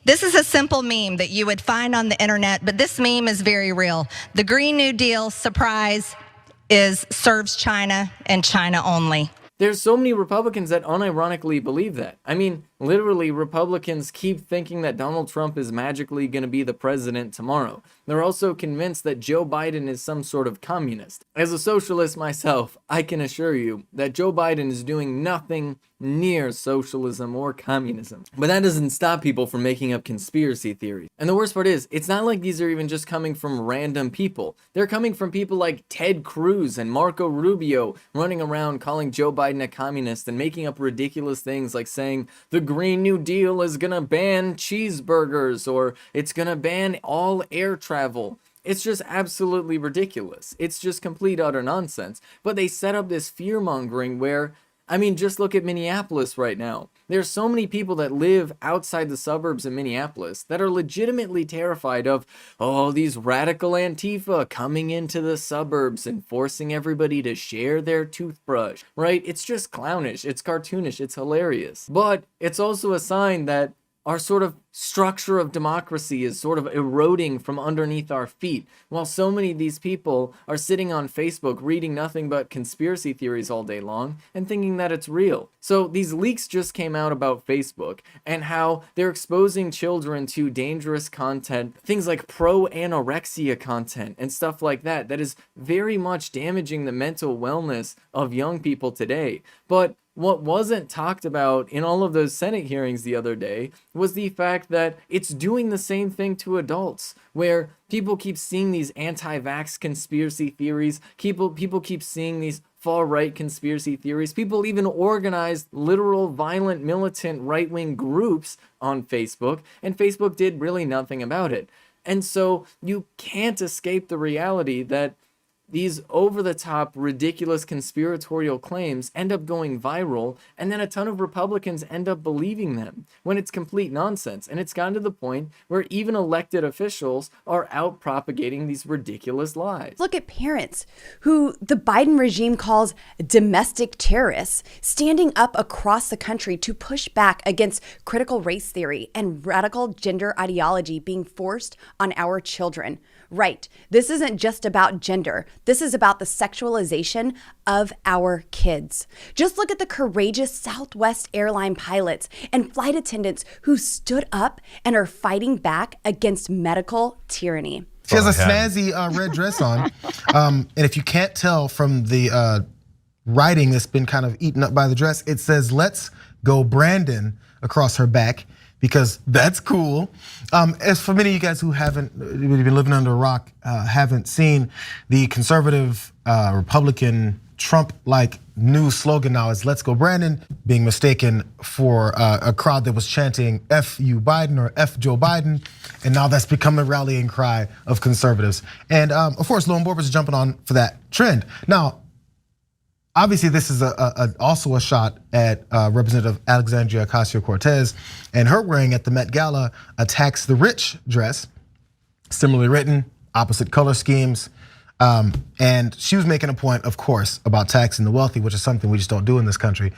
This is a simple meme that you would find on the internet, but this meme is very real. The Green New Deal, surprise, serves China and China only. There's so many Republicans that unironically believe that. I mean, literally, Republicans keep thinking that Donald Trump is magically going to be the president tomorrow. They're also convinced that Joe Biden is some sort of communist. As a socialist myself, I can assure you that Joe Biden is doing nothing near socialism or communism. But that doesn't stop people from making up conspiracy theories. And the worst part is, it's not like these are even just coming from random people. They're coming from people like Ted Cruz and Marco Rubio running around calling Joe Biden a communist and making up ridiculous things like saying the Green New Deal is gonna ban cheeseburgers or it's gonna ban all air travel. It's just absolutely ridiculous. It's just complete utter nonsense. But they set up this fear mongering where, I mean, just look at Minneapolis right now. There's so many people that live outside the suburbs in Minneapolis that are legitimately terrified of, oh, these radical Antifa coming into the suburbs and forcing everybody to share their toothbrush, right? It's just clownish, it's cartoonish, it's hilarious. But it's also a sign that our sort of structure of democracy is sort of eroding from underneath our feet, while so many of these people are sitting on Facebook reading nothing but conspiracy theories all day long and thinking that it's real. So these leaks just came out about Facebook and how they're exposing children to dangerous content, things like pro-anorexia content and stuff like that, that is very much damaging the mental wellness of young people today. But what wasn't talked about in all of those Senate hearings the other day was the fact that it's doing the same thing to adults, where people keep seeing these anti-vax conspiracy theories, people keep seeing these far-right conspiracy theories, people even organized literal violent militant right-wing groups on Facebook, and Facebook did really nothing about it. And so you can't escape the reality that these over-the-top, ridiculous conspiratorial claims end up going viral, and then a ton of Republicans end up believing them when it's complete nonsense. And it's gotten to the point where even elected officials are out propagating these ridiculous lies. Look at parents who the Biden regime calls domestic terrorists, standing up across the country to push back against critical race theory and radical gender ideology being forced on our children. Right. This isn't just about gender. This is about the sexualization of our kids. Just look at the courageous Southwest airline pilots and flight attendants who stood up and are fighting back against medical tyranny. She has a snazzy red dress on. And if you can't tell from the writing that's been kind of eaten up by the dress, it says, "Let's go Brandon" across her back, because that's cool. As for many of you guys who haven't been living under a rock, haven't seen the conservative Republican Trump-like new slogan now is "Let's go Brandon," being mistaken for a crowd that was chanting "F you Biden" or "F Joe Biden," and now that's become the rallying cry of conservatives. And of course, Lone Boebert's jumping on for that trend. Now, obviously, this is also a shot at Representative Alexandria Ocasio-Cortez, and her wearing at the Met Gala attacks the rich dress, similarly written, opposite color schemes. And she was making a point, of course, about taxing the wealthy, which is something we just don't do in this country.